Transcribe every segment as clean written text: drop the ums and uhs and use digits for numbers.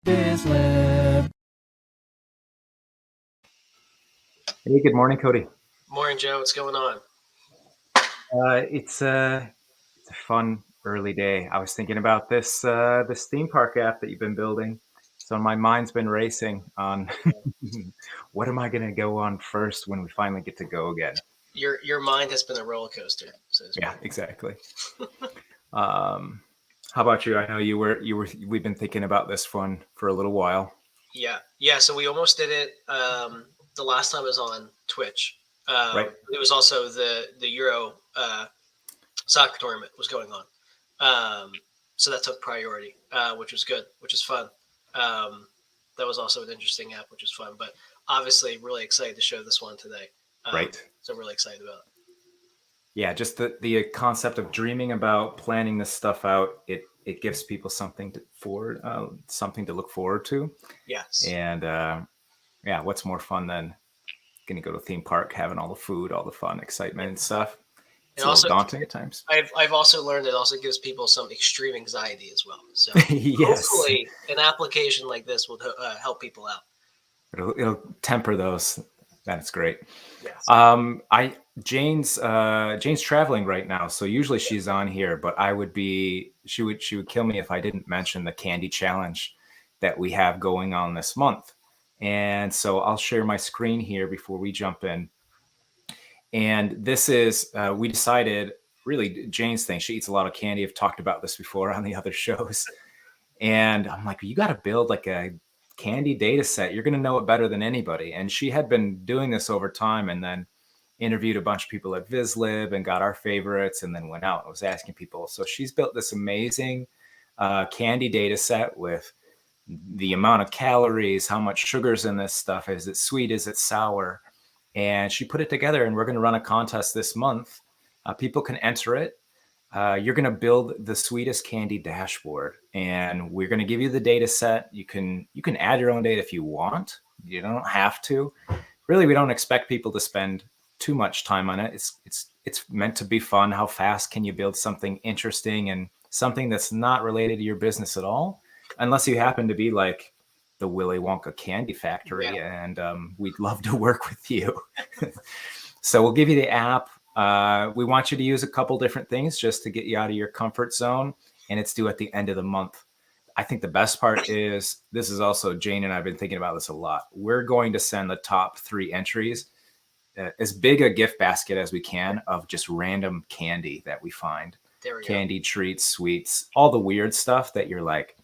Vizlib. Hey, good morning, Cody. Morning, Joe. What's going on? It's a fun early day. I was thinking about this theme park app that you've been building. So my mind's been racing on what am I going to go on first when we finally get to go again. Your mind has been a roller coaster. Yeah, exactly. How about you? I know we've been thinking about this one for a little while. Yeah. So we almost did it. The last time I was on Twitch. Right. It was also the Euro soccer tournament was going on. So that took priority, which was good, which is fun. That was also an interesting app, which is fun. But obviously, really excited to show this one today. Right. So I'm really excited about it. Yeah, just the concept of dreaming about planning this stuff out. It gives people something to look forward to. Yes. And yeah, what's more fun than going to go to a theme park, having all the food, all the fun, excitement, and stuff. It's a little daunting at times. I've also learned it also gives people some extreme anxiety as well. So yes. Hopefully an application like this will help people out. It'll temper those. That's great. Yes. Jane's traveling right now, so usually she's on here, but she would kill me if I didn't mention the candy challenge that we have going on this month. And so I'll share my screen here before we jump in. And this is, we decided, really Jane's thing. She eats a lot of candy. I've talked about this before on the other shows. And I'm like, you got to build like a candy data set. You're going to know it better than anybody. And she had been doing this over time and then interviewed a bunch of people at Vizlib and got our favorites and then went out and was asking people. So she's built this amazing candy data set with the amount of calories, how much sugar's in this stuff. Is it sweet? Is it sour? And she put it together, and we're going to run a contest this month. People can enter it. You're going to build the sweetest candy dashboard, and we're going to give you the data set. You can add your own data if you want. You don't have to. Really, we don't expect people to spend too much time on it. It's meant to be fun. How fast can you build something interesting and something that's not related to your business at all? Unless you happen to be like the Willy Wonka candy factory, and we'd love to work with you. So we'll give you the app. We want you to use a couple different things just to get you out of your comfort zone, and it's due at the end of the month. I think the best part is, this is also, Jane and I have been thinking about this a lot. We're going to send the top 3 entries as big a gift basket as we can of just random candy that we find. Candy, treats, sweets, all the weird stuff that you're like,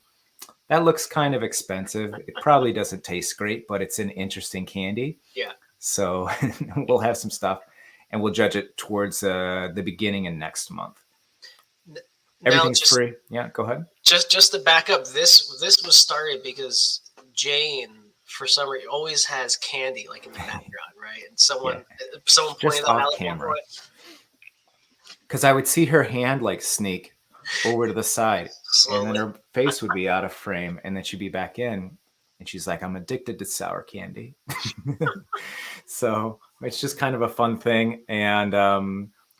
that looks kind of expensive. It probably doesn't taste great, but it's an interesting candy. Yeah. So we'll have some stuff, and we'll judge it towards the beginning of next month. Everything's free. Yeah, go ahead. Just to back up, this was started because Jane, for some reason, always has candy like in the background, right? And someone pointed that out camera. Because I would see her hand like sneak over to the side, slowly, and then her face would be out of frame, and then she'd be back in, and she's like, I'm addicted to sour candy. So it's just kind of a fun thing. And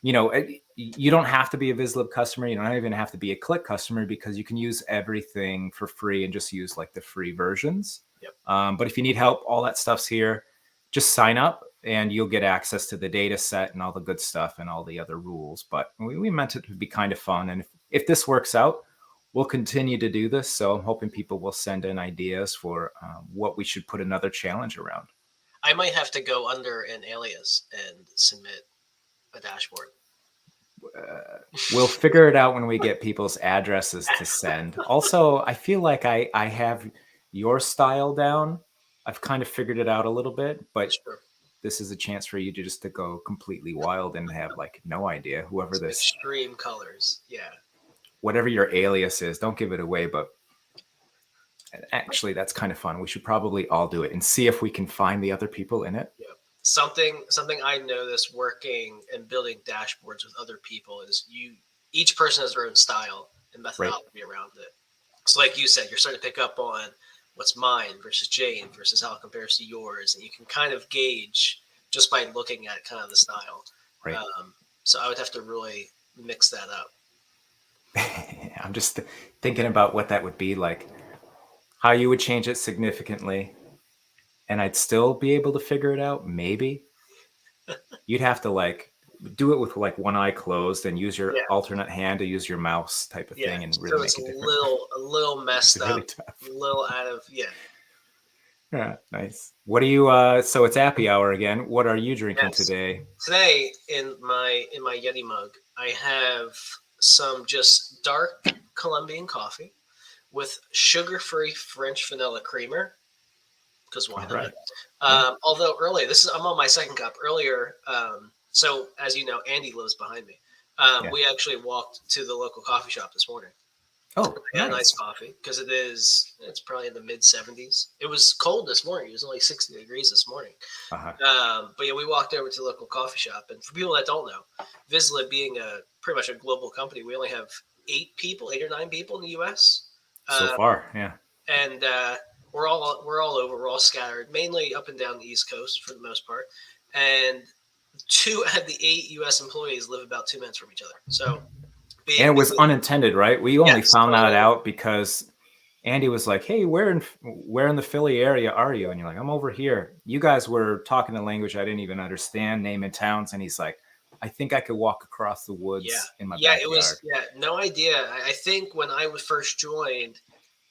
you know, you don't have to be a Vizlib customer. You don't even have to be a Click customer, because you can use everything for free and just use like the free versions. Yep. But if you need help, all that stuff's here. Just sign up and you'll get access to the data set and all the good stuff and all the other rules. But we meant it to be kind of fun. And if this works out, we'll continue to do this. So I'm hoping people will send in ideas for what we should put another challenge around. I might have to go under an alias and submit a dashboard. We'll figure it out when we get people's addresses to send. Also, I feel like I have your style down. I've kind of figured it out a little bit, but this is a chance for you to go completely wild and have like no idea. Whoever this extreme colors, yeah. Whatever your alias is, don't give it away. But actually, that's kind of fun. We should probably all do it and see if we can find the other people in it. Yeah. Something I noticed working and building dashboards with other people is each person has their own style and methodology around it. So like you said, you're starting to pick up on what's mine versus Jane versus how it compares to yours, and you can kind of gauge just by looking at kind of the style. Right. So I would have to really mix that up. I'm just thinking about what that would be like, how you would change it significantly, and I'd still be able to figure it out. Maybe you'd have to like do it with like one eye closed and use your Yeah, alternate hand to use your mouse type of yeah. thing and really So it's make a it different. little It's messed really up, tough. a little out of Yeah, nice. What do you so it's happy hour again. What are you drinking Yes. today? Today in my Yeti mug, I have some just dark Colombian coffee with sugar-free French vanilla creamer. Because why All not? right. Yeah. Although earlier, I'm on my second cup. Earlier, so as you know, Andy lives behind me. Yeah. We actually walked to the local coffee shop this morning. Oh, I had a nice nice. coffee because it's probably in the mid 70s. It was cold this morning. It was only 60 degrees this morning. Uh-huh. But yeah, we walked over to the local coffee shop. And for people that don't know, Vizlib being pretty much a global company, we only have 8 or 9 people in the U.S. So far, yeah. And we're all over. We're all scattered, mainly up and down the East Coast for the most part. And 2 out of the 8 U.S. employees live about 2 minutes from each other. So And it being was unintended, right? We only yes, found that totally. out because Andy was like, "Hey, where in the Philly area are you?" And you're like, "I'm over here." You guys were talking a language I didn't even understand, naming towns, and he's like, "I think I could walk across the Yeah, woods in my yeah, it was. backyard." Yeah, no idea. I think when I was first joined,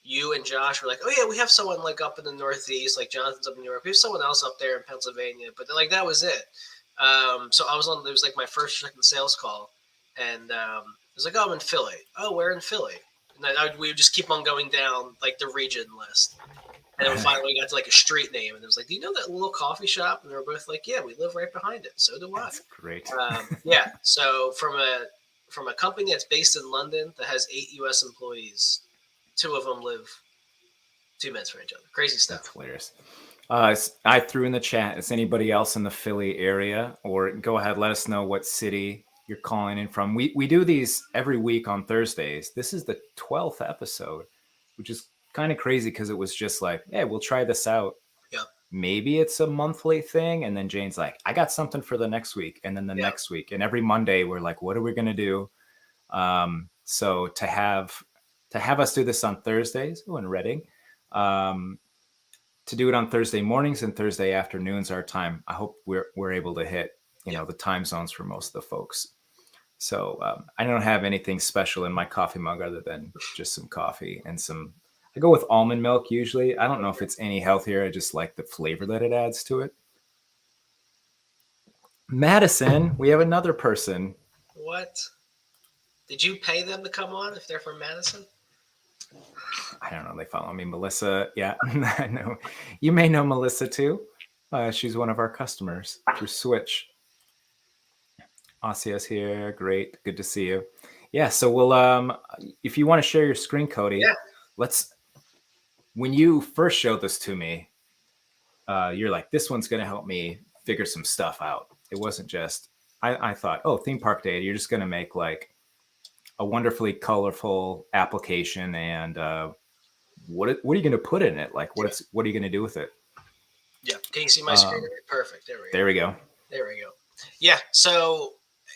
you and Josh were like, "Oh yeah, we have someone like up in the Northeast, like Jonathan's up in New York. We have someone else up there in Pennsylvania." But like that was it. So I was on. It was like my first second sales call, and it was like, "Oh, I'm in Philly. Oh, we're in Philly." And then we would just keep on going down like the region list, and then we finally got to like a street name, and it was like, "Do you know that little coffee shop?" And we were both like, "Yeah, we live right behind it. So do I." That's great. Yeah. So from a company that's based in London that has 8 U.S. employees, 2 of them live 2 minutes from each other. Crazy That's stuff. hilarious. I threw in the chat. Is anybody else in the Philly area? Or go ahead, let us know what city you're calling in from. We do these every week on Thursdays. This is the 12th episode, which is kind of crazy because it was just like, hey, we'll try this out. Yep. Maybe it's a monthly thing. And then Jane's like, I got something for the next week. And then the Yep. next week. And every Monday, we're like, what are we going to do? So to have us do this on Thursdays in Reading, to do it on Thursday mornings and Thursday afternoons our time. I hope we're able to hit Yep. the time zones for most of the folks. So I don't have anything special in my coffee mug other than just some coffee and some. I go with almond milk usually. I don't know if it's any healthier. I just like the flavor that it adds to it. Madison, we have another person. What? Did you pay them to come on if they're from Madison? I don't know. They follow me, Melissa. Yeah, I know. You may know Melissa too. She's one of our customers through Switch. Asia's here. Great. Good to see you. Yeah. So we'll, if you want to share your screen, Cody, Yeah. when you first showed this to me, you're like, this one's going to help me figure some stuff out. It wasn't just, I thought, oh, theme park data. You're just going to make like a wonderfully colorful application. And what are you going to put in it? Like, what are you going to do with it? Yeah. Can you see my screen? Perfect. There we go. There we go. Yeah. So,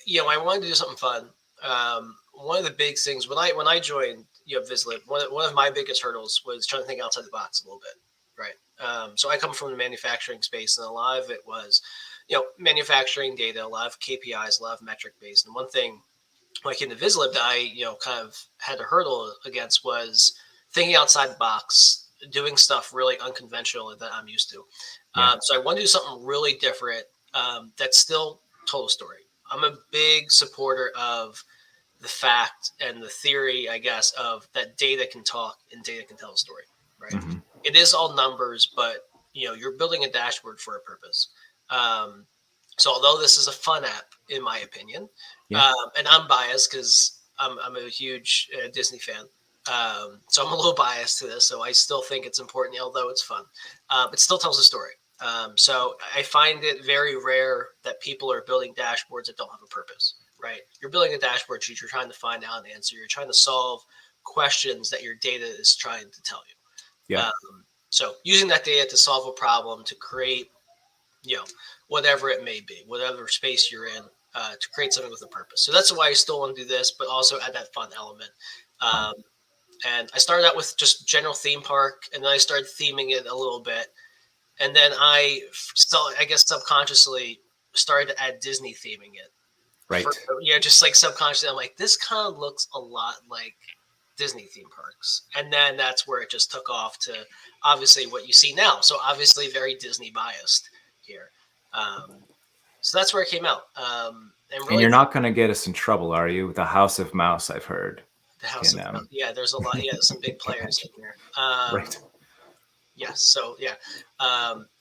I wanted to do something fun. One of the big things when I joined, Vizlib, one of my biggest hurdles was trying to think outside the box a little bit, right? So I come from the manufacturing space, and a lot of it was, manufacturing data, a lot of KPIs, a lot of metric based. And one thing, like in the Vizlib, that I kind of had a hurdle against was thinking outside the box, doing stuff really unconventional that I'm used to. Yeah. So I want to do something really different that still told a story. I'm a big supporter of the fact and the theory, I guess, of that data can talk and data can tell a story, right? Mm-hmm. It is all numbers, but you're building a dashboard for a purpose. So although this is a fun app, in my opinion, and I'm biased because I'm a huge Disney fan, so I'm a little biased to this. So I still think it's important, although it's fun. It still tells a story. So I find it very rare that people are building dashboards that don't have a purpose, right? You're building a dashboard because you're trying to find out an answer. You're trying to solve questions that your data is trying to tell you. Yeah. So using that data to solve a problem, to create, whatever it may be, whatever space you're in, to create something with a purpose. So that's why I still want to do this, but also add that fun element. And I started out with just general theme park, and then I started theming it a little bit. And then I guess subconsciously started to add Disney theming it. Right. Just like subconsciously, I'm like, this kind of looks a lot like Disney theme parks. And then that's where it just took off to obviously what you see now. So obviously very Disney biased here. So that's where it came out. And you're not going to get us in trouble, are you? The House of Mouse, I've heard. The House of Mouse. Yeah, there's a lot. Yeah, some big players in here. Right. Yes. So yeah.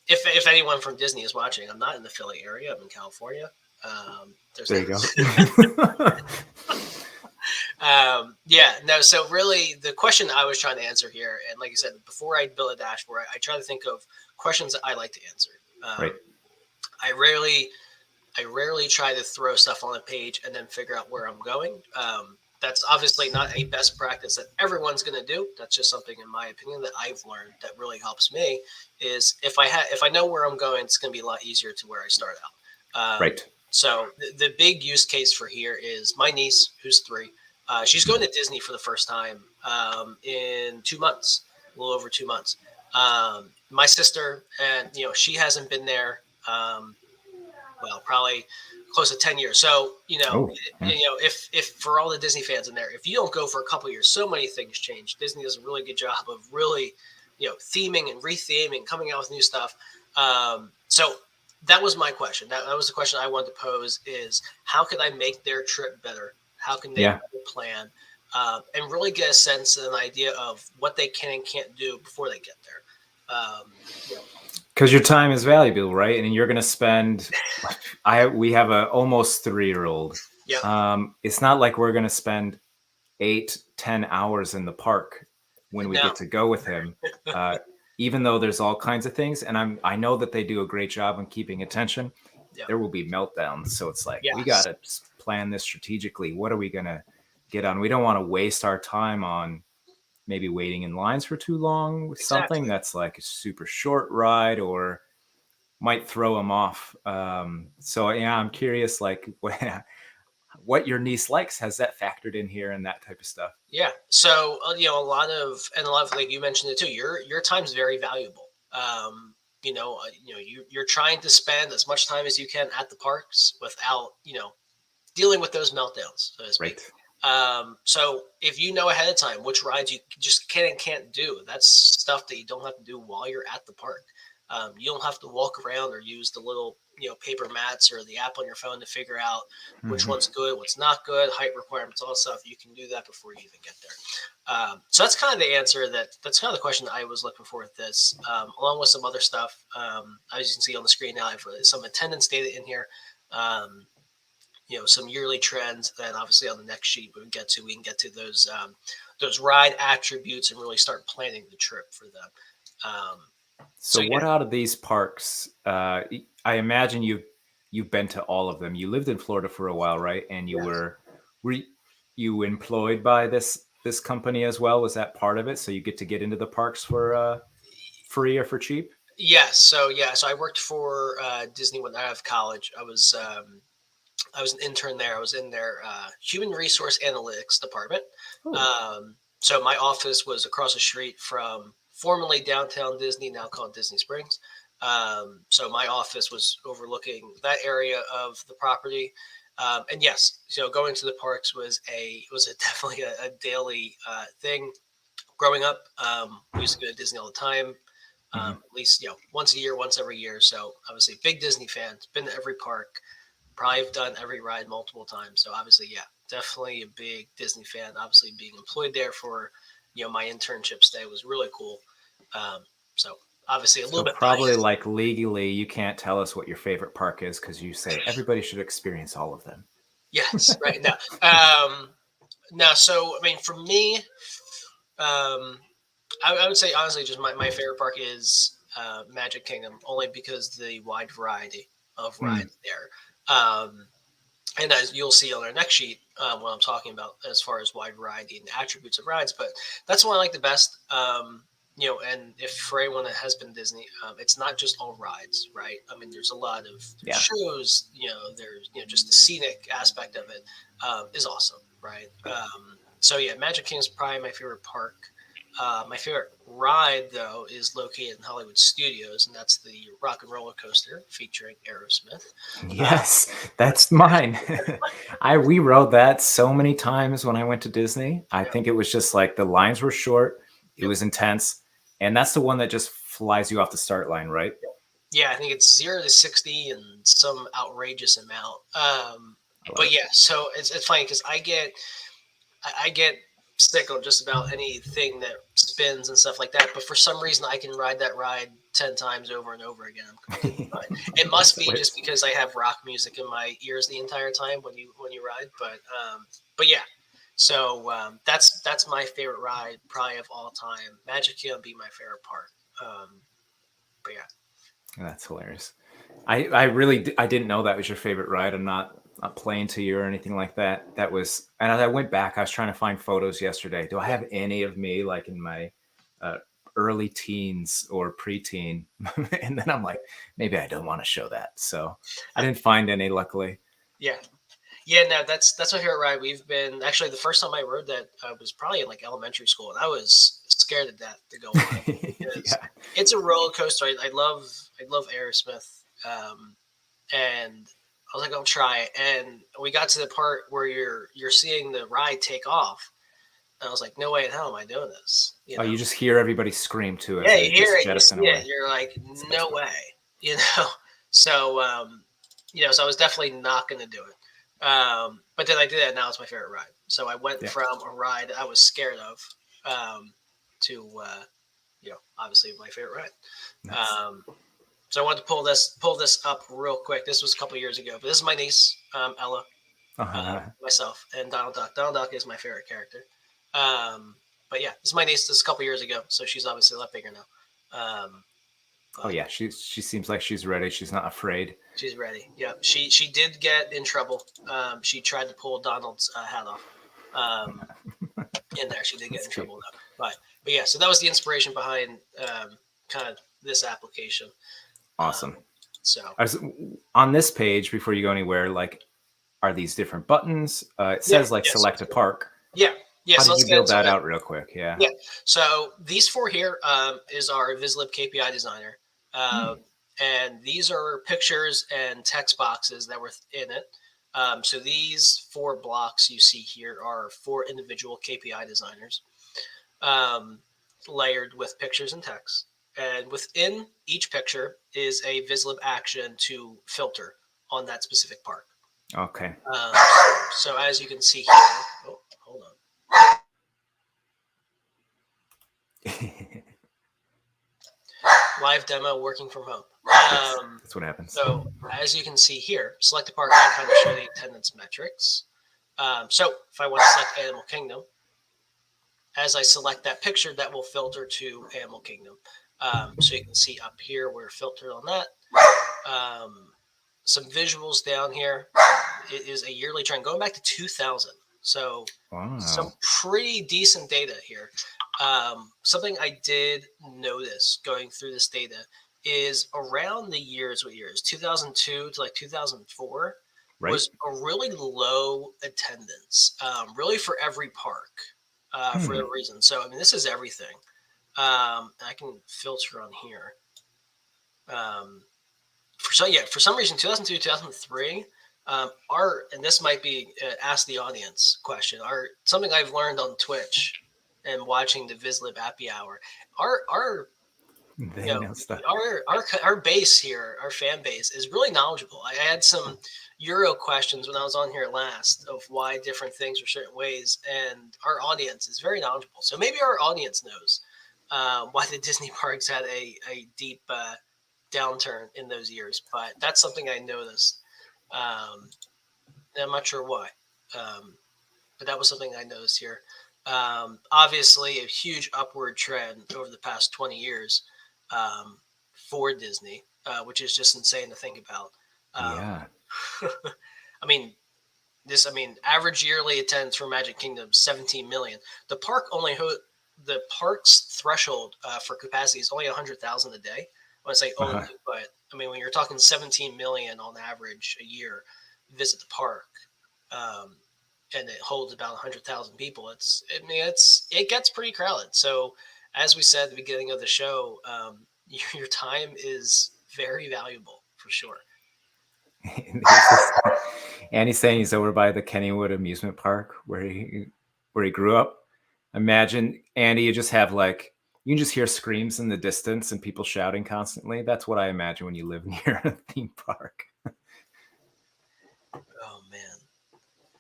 If anyone from Disney is watching, I'm not in the Philly area. I'm in California. There you go. No. So really, the question I was trying to answer here, and like I said, before I build a dashboard, I try to think of questions that I like to answer. Right. I rarely try to throw stuff on a page and then figure out where I'm going. That's obviously not a best practice that everyone's going to do. That's just something, in my opinion, that I've learned that really helps me. Is if I know where I'm going, it's going to be a lot easier to where I start out. Right. So the big use case for here is my niece, who's 3. She's going to Disney for the first time in 2 months, a little over 2 months. My sister, and she hasn't been there. Probably close to 10 years. So, if for all the Disney fans in there, if you don't go for a couple of years, so many things change. Disney does a really good job of really, theming and retheming, coming out with new stuff. So that was my question. That was the question I wanted to pose is how could I make their trip better? How can they plan and really get a sense and an idea of what they can and can't do before they get there? Because your time is valuable, right? And you're going to spend. We have a almost 3-year-old. Yeah. It's not like we're going to spend 8-10 hours in the park when we get to go with him. Even though there's all kinds of things, and I know that they do a great job on keeping attention. Yep. There will be meltdowns, so it's like we got to plan this strategically. What are we going to get on? We don't want to waste our time on maybe waiting in lines for too long with something that's like a super short ride or might throw them off. So I'm curious, like what your niece likes. Has that factored in here and that type of stuff? Yeah. So a lot of like you mentioned it too. Your time's very valuable. You're trying to spend as much time as you can at the parks without dealing with those meltdowns, so to speak. Right. So if you know ahead of time which rides you just can and can't do, that's stuff that you don't have to do while you're at the park. You don't have to walk around or use the little paper mats or the app on your phone to figure out which one's good, what's not good, height requirements, all that stuff. You can do that before you even get there. So that's kind of the answer. That's kind of the question that I was looking for with this, along with some other stuff. As you can see on the screen now, I have some attendance data in here. Some yearly trends. Then obviously on the next sheet we can get to those ride attributes and really start planning the trip for them. So what out of these parks? I imagine you've been to all of them. You lived in Florida for a while, right? And you were you employed by this company as well? Was that part of it? So you get into the parks for free or for cheap? Yes. So I worked for Disney when I out of college. I was an intern there. I was in their human resource analytics department. So my office was across the street from formerly downtown Disney, now called Disney Springs. So my office was overlooking that area of the property. And yes, so going to the parks was definitely a daily thing. Growing up, we used to go to Disney all the time, at least once a year, once every year. So obviously, big Disney fan. Been to every park. Probably have done every ride multiple times. So obviously, definitely a big Disney fan. Obviously, being employed there for my internship stay was really cool. So obviously a little bit probably biased. Like legally you can't tell us what your favorite park is because you say everybody should experience all of them. Yes, right now. So I mean, for me, I would say honestly, just my favorite park is Magic Kingdom, only because the wide variety of rides there. And as you'll see on our next sheet, what I'm talking about as far as wide variety and attributes of rides, but that's one I like the best. and if for anyone that has been Disney, it's not just all rides, right? I mean, there's a lot of Yeah. shows. There's just the scenic aspect of it is awesome, right? So yeah, Magic Kingdom's probably my favorite park. My favorite ride, though, is located in Hollywood Studios, and that's the Rock and Roller Coaster featuring Aerosmith. Yes, that's mine. We rode that so many times when I went to Disney. I think it was just like the lines were short, it was intense, and that's the one that just flies you off the start line, right? Yeah, I think it's 0 to 60 and some outrageous amount. But yeah, so it's funny because I get sick on just about anything that spins and stuff like that. But for some reason, I can ride that ride 10 times over and over again. I'm completely fine. It must be just because I have rock music in my ears the entire time when you ride. But yeah, so that's my favorite ride probably of all time. Magic Kingdom be my favorite part. But yeah. That's hilarious. I really I didn't know that was your favorite ride. I'm not playing to you or anything like that. That was, and as I went back, I was trying to find photos yesterday. Do I have any of me like in my early teens or preteen? And then I'm like, maybe I don't want to show that. So I didn't find any, luckily. Yeah. Yeah, no, that's my favorite ride. We've been actually the first time I rode that was probably in like elementary school, and I was scared to death to go on it because it's a roller coaster. I love Aerosmith, and I was like, I'll try it. And we got to the part where you're seeing the ride take off, and I was like, no way in hell am I doing this. You just hear everybody scream to it. Yeah, you hear it, you jettison see away. it, you're like, no way, So, so I was definitely not going to do it. But then I did it. Now it's my favorite ride. So I went from a ride I was scared of to, obviously my favorite ride. Nice. So I wanted to pull this up real quick. This was a couple years ago, but this is my niece, Ella, myself, and Donald Duck. Donald Duck is my favorite character. But yeah, this is my niece. This is a couple years ago, so she's obviously a lot bigger now. Oh yeah, she seems like she's ready. She's not afraid. She's ready. Yeah, she did get in trouble. She tried to pull Donald's hat off. In there, she did get in trouble though. But yeah, so that was the inspiration behind kind of this application. Awesome. So on this page, before you go anywhere, like, are these different buttons? It says select a park. Yeah. Yeah, How did you build that out real quick? Yeah. Yeah. So these four here is our Vizlib Kpi Designer. And these are pictures and text boxes that were in it. So these 4 blocks you see here are 4 individual KPI designers layered with pictures and text. And within each picture is a Vizlib action to filter on that specific park. Okay. So as you can see here, hold on. Live demo working from home. That's what happens. So as you can see here, select a park icon to show the attendance metrics. So if I want to select Animal Kingdom, as I select that picture, that will filter to Animal Kingdom. So you can see up here, we're filtered on that. Some visuals down here. It is a yearly trend going back to 2000. So some pretty decent data here. Something I did notice going through this data is around the years, 2002 to like 2004 was a really low attendance, really for every park, for a reason. So, I mean, this is everything. I can filter on here. For some reason, 2002, 2003, and this might be ask the audience question, something I've learned on Twitch and watching the Vizlib Appy Hour, our base here, our fan base is really knowledgeable. I had some Euro questions when I was on here last of why different things are certain ways, and our audience is very knowledgeable. So maybe our audience knows why the Disney parks had a deep downturn in those years, but that's something I noticed. I'm not sure why, but that was something I noticed here. Obviously, a huge upward trend over the past 20 years for Disney, which is just insane to think about. I mean, average yearly attendance for Magic Kingdom 17 million. The park only the park's threshold for capacity is only 100,000 a day. I want to say only, but I mean, when you're talking 17 million on average a year visit the park, and it holds about 100,000 people, it gets pretty crowded. So, as we said at the beginning of the show, your time is very valuable for sure. And he's saying he's over by the Kennywood amusement park where he grew up. Imagine, Andy, you just have like, you can just hear screams in the distance and people shouting constantly. That's what I imagine when you live near a theme park. Oh man.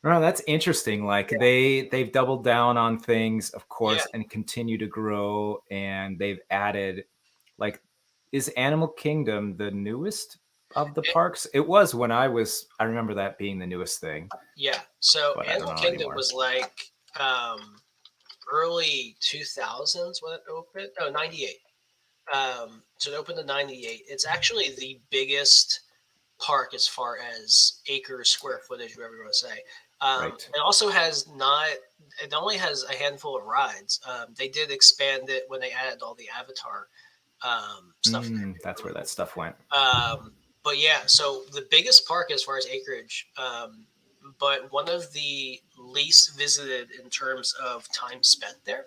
Oh, that's interesting. Like they've doubled down on things, of course, and continue to grow. And they've added, like, is Animal Kingdom the newest of the parks? It was when I remember that being the newest thing. Yeah. So Animal Kingdom anymore. Was like early 2000s when it opened. No, 98. So it opened in 98. It's actually the biggest park as far as acres, square footage, whatever you want to say. Right. It also has it only has a handful of rides. They did expand it when they added all the Avatar stuff. That's where that stuff went. But yeah, so the biggest park as far as acreage, but one of the least visited in terms of time spent there,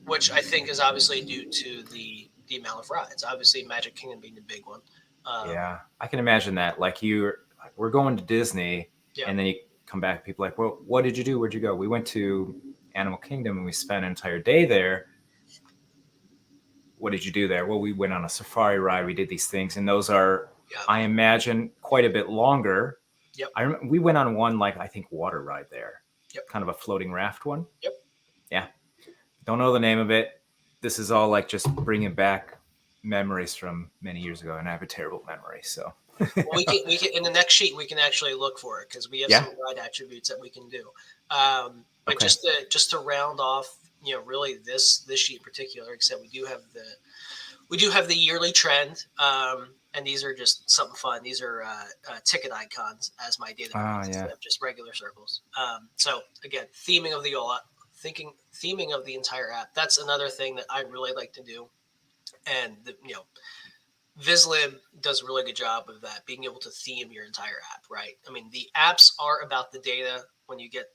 which I think is obviously due to the amount of rides. Obviously, Magic Kingdom being the big one. Yeah, I can imagine that. Like we're going to Disney, and then you come back, people are like, well, what did you do? Where'd you go? We went to Animal Kingdom and we spent an entire day there. What did you do there? Well, we went on a safari ride. We did these things, and those are, I imagine, quite a bit longer. Yep. We went on one, like, I think, water ride there. Yep. Kind of a floating raft one. Yep. Yeah. Don't know the name of it. This is all like just bringing back memories from many years ago, and I have a terrible memory. So well, we can in the next sheet we can actually look for it because we have some ride attributes that we can do. But just to round off, really this sheet in particular, except we do have the yearly trend, and these are just something fun. These are ticket icons as my data points instead of just regular circles. So again, theming of the entire app. That's another thing that I'd really like to do, and Vizlib does a really good job of that, being able to theme your entire app, right? I mean, the apps are about the data when you get,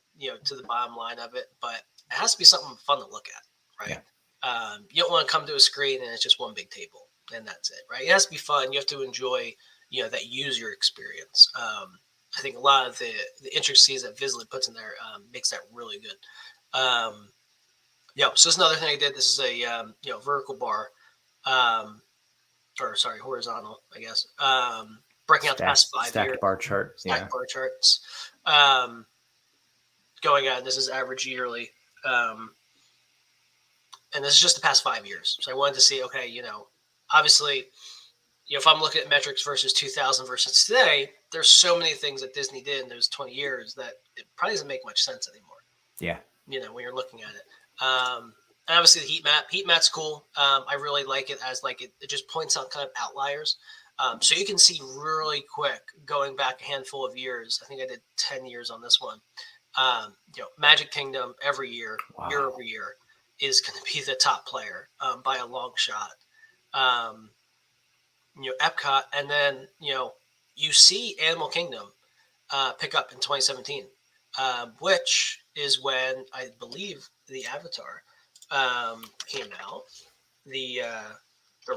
to the bottom line of it, but it has to be something fun to look at, right? Yeah. You don't want to come to a screen and it's just one big table and that's it, right? It has to be fun. You have to enjoy, that user experience. I think a lot of the intricacies that Vizlib puts in there makes that really good. So this is another thing I did. This is a, vertical bar. Horizontal, I guess. Breaking out the past 5 years. Stacked bar chart. Bar charts. Going on, this is average yearly. And this is just the past 5 years. So I wanted to see, okay, obviously, if I'm looking at metrics versus 2000 versus today, there's so many things that Disney did in those 20 years that it probably doesn't make much sense anymore. Yeah. When you're looking at it. And obviously the heat map's cool. I really like it as it just points out kind of outliers. So you can see really quick going back a handful of years. I think I did 10 years on this one. Magic Kingdom every year, year over year, is going to be the top player by a long shot. Epcot, and then you see Animal Kingdom pick up in 2017, which is when I believe the Avatar came out. The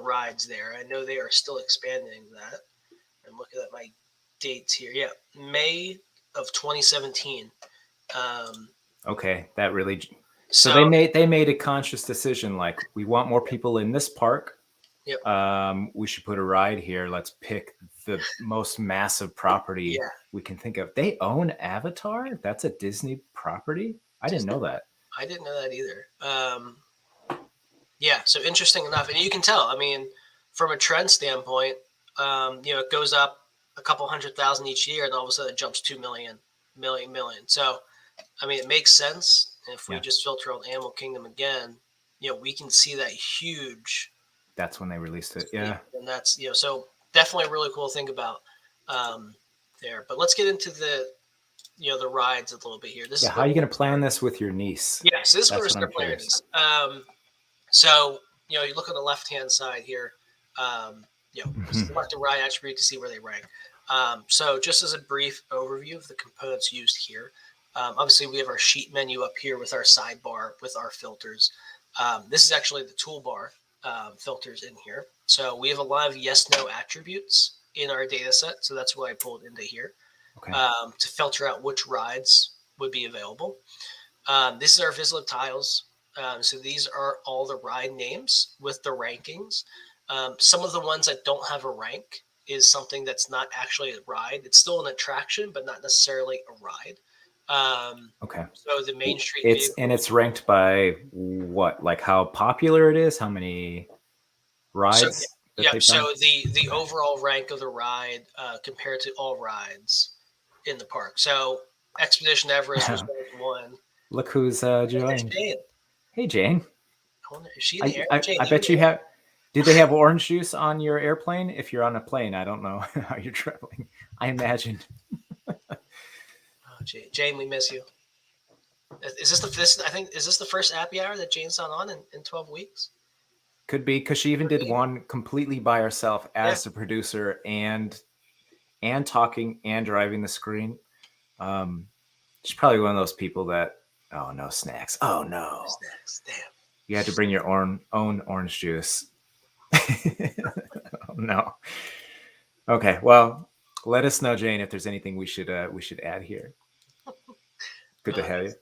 rides there. I know they are still expanding that. I'm looking at my dates here. Yeah, May of 2017. Okay, that really. So they made a conscious decision. Like, we want more people in this park. Yep. We should put a ride here. Let's pick the most massive property we can think of. They own Avatar. That's a Disney property. I didn't know that. I didn't know that either. So interesting enough, and you can tell. I mean, from a trend standpoint, it goes up a couple 100,000 each year, and all of a sudden it jumps 2 million. So, I mean, it makes sense. If we just filter on Animal Kingdom again, we can see that huge. That's when they released it. Yeah, and that's so definitely a really cool thing about there. But let's get into the rides a little bit here. This Yeah, is how are you going to plan this with your niece? Yeah, so this is where we're That's what I'm start planning curious. these. So you look on the left hand side here. This is the left and right attribute to see where they rank. So just as a brief overview of the components used here, obviously we have our sheet menu up here with our sidebar with our filters. This is actually the toolbar filters in here. So we have a lot of yes/no attributes in our data set. So that's what I pulled into here Okay. to filter out which rides would be available. This is our Vizlib tiles. So these are all the ride names with the rankings. Some of the ones that don't have a rank is something that's not actually a ride. It's still an attraction, but not necessarily a ride. Okay. So the Main Street it's ranked by what? Like how popular it is? How many rides? So the overall rank of the ride compared to all rides in the park. So Expedition Everest was ranked 1. Look who's joined. Jane. Hey, Jane. I wonder, is she in the air? Jane, I bet you have. Did they have orange juice on your airplane? If you're on a plane, I don't know how you're traveling. I imagined. Oh, Jane, we miss you. Is this the first Appy Hour that Jane's not on in 12 weeks? Could be, because she even did one completely by herself as the producer and talking and driving the screen. She's probably one of those people that, oh, no snacks. Oh, no. Snacks. Damn. You had to bring your own orange juice. Oh, no. Okay, well, let us know, Jane, if there's anything we should add here. Good to have you.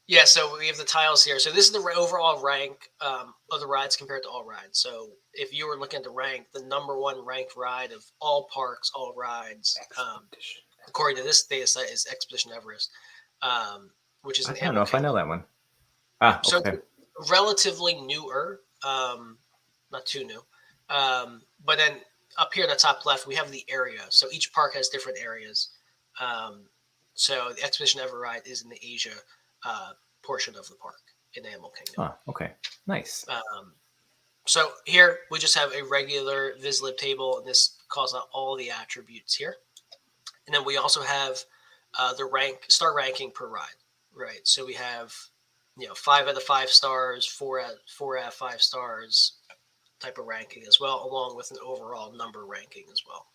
Yeah, so we have the tiles here. So this is the overall rank of the rides compared to all rides. So if you were looking to rank the number 1 ranked ride of all parks, all rides, according to this data set, is Expedition Everest, which is I don't know if I know that one. Okay. So relatively newer, not too new. But then up here in the top left, we have the area. So each park has different areas. So the Expedition Everest ride is in the Asia portion of the park in Animal Kingdom. Oh, okay. Nice. So here we just have a regular Vizlib table, and this calls out all the attributes here. And then we also have the star ranking per ride, right? So we have 5 out of 5 stars, 4 out of 5 stars type of ranking as well, along with an overall number ranking as well.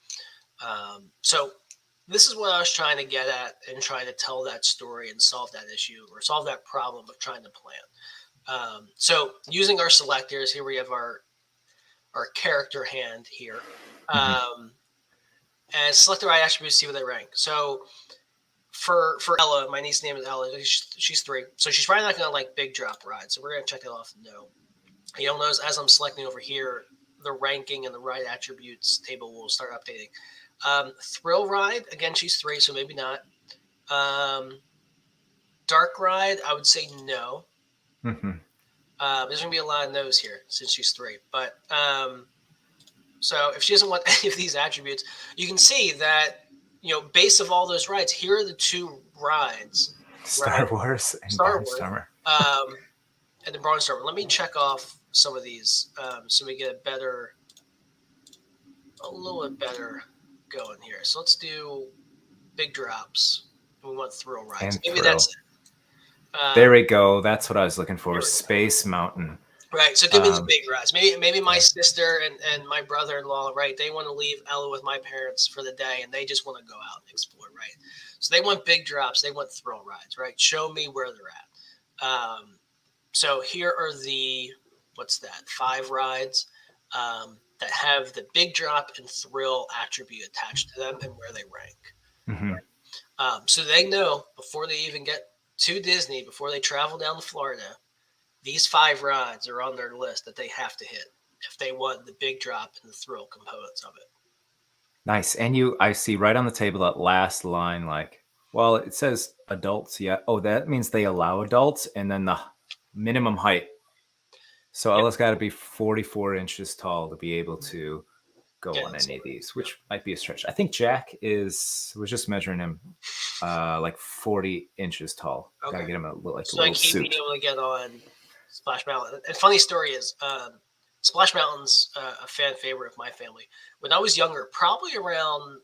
So this is what I was trying to get at and trying to tell that story and solve that issue or solve that problem of trying to plan. So using our selectors, here we have our character hand here. And select the right attributes, see where they rank. So for Ella, my niece's name is Ella. She's 3. So she's probably not going to like big drop rides. So we're going to check that off. No. You'll notice as I'm selecting over here, the ranking and the ride attributes table will start updating. Thrill ride, again, she's 3, so maybe not. Dark ride, I would say no. There's going to be a lot of no's here since she's 3. But so if she doesn't want any of these attributes, you can see that, based of all those rides, here are the 2 rides. Star Wars and Barnstormer. And the Barnstormer. Let me check off some of these so we get a little bit better going here. So let's do big drops. We want thrill rides. Maybe that's it. There we go. That's what I was looking for. Space Mountain. Right. So give me the big rides. Maybe my sister and my brother-in-law, right? They want to leave Ella with my parents for the day, and they just want to go out and explore, right? So they want big drops. They want thrill rides, right? Show me where they're at. So here are the 5 rides that have the big drop and thrill attribute attached to them and where they rank. So they know before they even get to Disney, before they travel down to Florida, these 5 rides are on their list that they have to hit if they want the big drop and the thrill components of it. Nice. And I see right on the table that last line, it says adults. Yeah. Oh, that means they allow adults, and then the minimum height. So Ella's got to be 44 inches tall to be able to go on any of these, which might be a stretch. I think Jack was just measuring him 40 inches tall. Okay. Gotta get him a little so I keep being able to get on Splash Mountain. And funny story is, Splash Mountain's a fan favorite of my family. When I was younger, probably around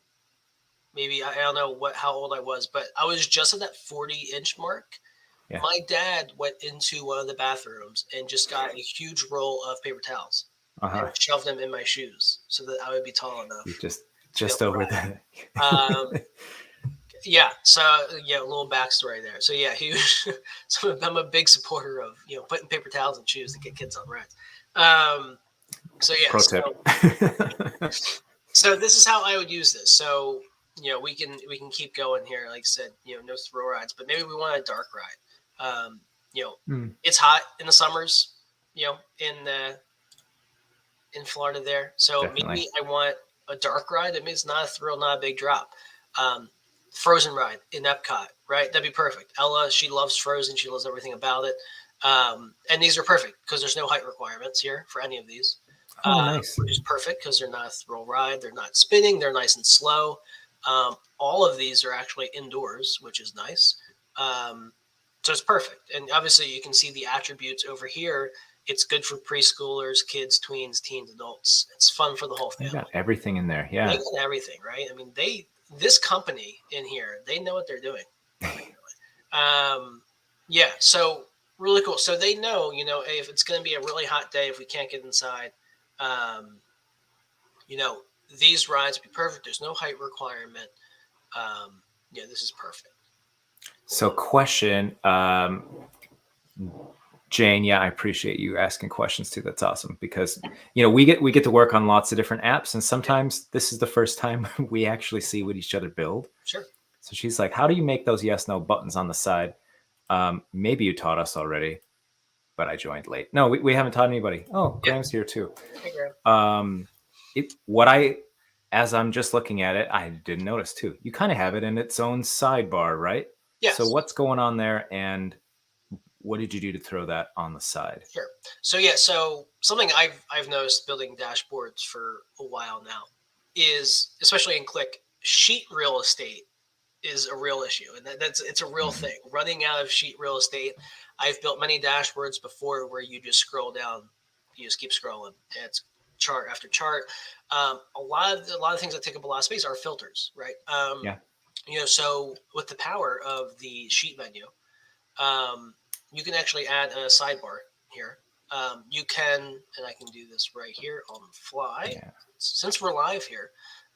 maybe I don't know how old I was, but I was just at that 40-inch mark. Yeah. My dad went into one of the bathrooms and just got a huge roll of paper towels and shoved them in my shoes so that I would be tall enough. You just over that. Yeah. So yeah, a little backstory there. So yeah, he was. So I'm a big supporter of putting paper towels in shoes to get kids on rides. So yeah. Pro tip. So this is how I would use this. So we can keep going here. Like I said, no thrill rides, but maybe we want a dark ride. It's hot in the summers. In Florida there. So Definitely. maybe I want a dark ride. I mean, it's not a thrill, not a big drop. Frozen ride in Epcot, right? That'd be perfect. Ella, she loves Frozen. She loves everything about it. And these are perfect because there's no height requirements here for any of these. Oh, nice. Which is perfect because they're not a thrill ride. They're not spinning. They're nice and slow. All of these are actually indoors, which is nice. So it's perfect. And obviously you can see the attributes over here. It's good for preschoolers, kids, tweens, teens, adults. It's fun for the whole family. They got everything in there. Yeah. They got everything, right? I mean, this company in here, they know what they're doing. Yeah. So really cool. So they know, if it's going to be a really hot day, if we can't get inside, these rides would be perfect. There's no height requirement. This is perfect. So question, Jane, yeah, I appreciate you asking questions too. That's awesome because we get to work on lots of different apps, and sometimes this is the first time we actually see what each other build. Sure. So she's like, "How do you make those yes/no buttons on the side?" Maybe you taught us already, but I joined late. No, we haven't taught anybody. Oh, Graham's here too. Hey, Graham. As I'm just looking at it, I didn't notice too. You kind of have it in its own sidebar, right? Yes. So what's going on there, and what did you do to throw that on the side? Sure. So something I've noticed building dashboards for a while now is, especially in Click, sheet real estate is a real issue, and it's a real thing. Running out of sheet real estate. I've built many dashboards before where you just scroll down, you just keep scrolling, and it's chart after chart. A lot of things that take up a lot of space are filters, right? So with the power of the sheet menu, you can actually add a sidebar here. You can, and I can do this right here on the fly. Yeah. Since we're live here,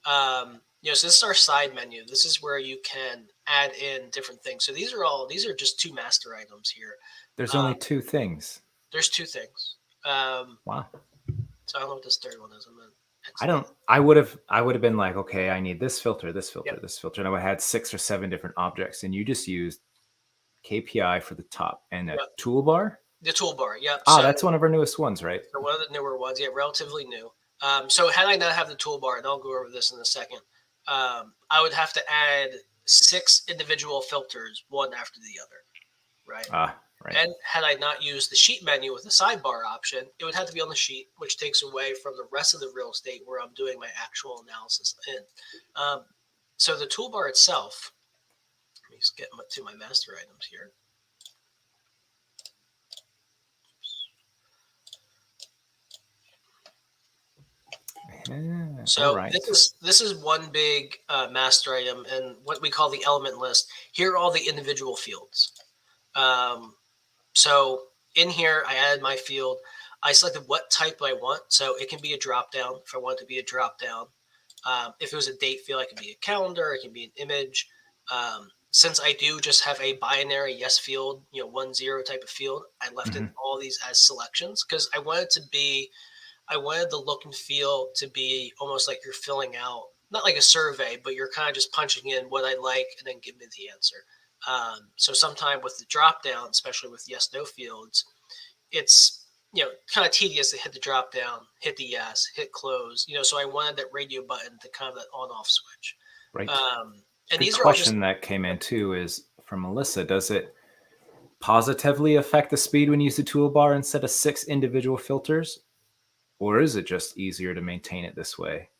so this is our side menu. This is where you can add in different things. So these are just two master items here. There's only two things. There's two things. Wow. So I don't know what this third one is. I would have been like, okay, I need this filter, this filter, this filter, and I would have had 6 or 7 different objects, and you just used Kpi for the top and a toolbar. The toolbar, yep. That's one of our newest ones, right? So one of the newer ones, relatively new. So had I not have the toolbar, and I'll go over this in a second, I would have to add 6 individual filters, one after the other, right? Right. And had I not used the sheet menu with the sidebar option, it would have to be on the sheet, which takes away from the rest of the real estate where I'm doing my actual analysis in. So the toolbar itself, let me just get to my master items here. So this is one big master item, and what we call the element list. Here are all the individual fields. So in here, I added my field. I selected what type I want. So it can be a drop down if I want it to be a drop down. If it was a date field, it can be a calendar. It can be an image. Since I do just have a binary yes field, 1-0 type of field, I left in all these as selections because I wanted the look and feel to be almost like you're filling out, not like a survey, but you're kind of just punching in what I like and then give me the answer. So sometime with the drop down, especially with yes, no fields, it's, kind of tedious to hit the drop down, hit the yes, hit close, so I wanted that radio button to kind of that on off switch. Right. And these are question that came in too is from Melissa. Does it positively affect the speed when you use the toolbar instead of 6 individual filters? Or is it just easier to maintain it this way?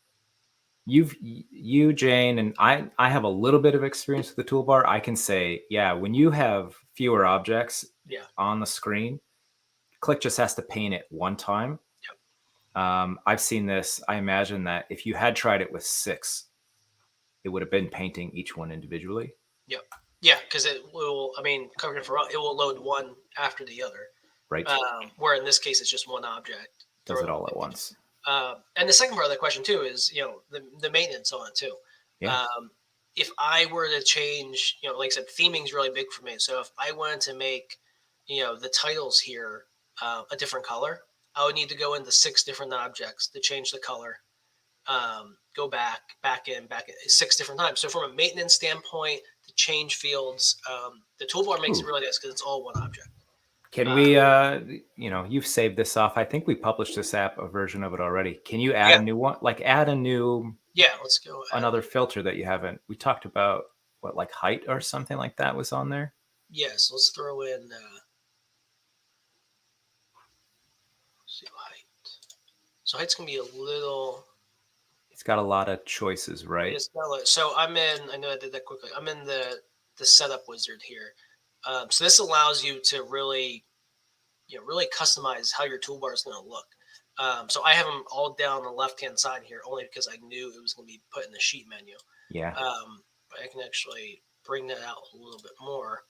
You, Jane, and I have a little bit of experience with the toolbar. I can say, when you have fewer objects on the screen, Click just has to paint it one time. Yep. I've seen this. I imagine that if you had tried it with 6, it would have been painting each one individually. Yep. Yeah, because it will. I mean, covered for it will load one after the other. Right. Where in this case it's just one object. Does it all at once. And the second part of the question too is the maintenance on it too. Yeah. If I were to change, like I said, theming is really big for me. So if I wanted to make, the titles here a different color, I would need to go into 6 different objects to change the color. Go back in 6 different times. So from a maintenance standpoint, to change fields, the toolbar makes it really nice because it's all one object. Can we, you've saved this off. I think we published this app, a version of it already. Can you add a new one? Like add a new, let's go. Another filter that you haven't. We talked about what, like height or something like that was on there. Yes, let's throw in, let's see height. So height's going to be a little. It's got a lot of choices, right? So I'm in, I know I did that quickly. I'm in the setup wizard here. So this allows you to really customize how your toolbar is going to look. So I have them all down the left-hand side here only because I knew it was going to be put in the sheet menu. Yeah. But I can actually bring that out a little bit more.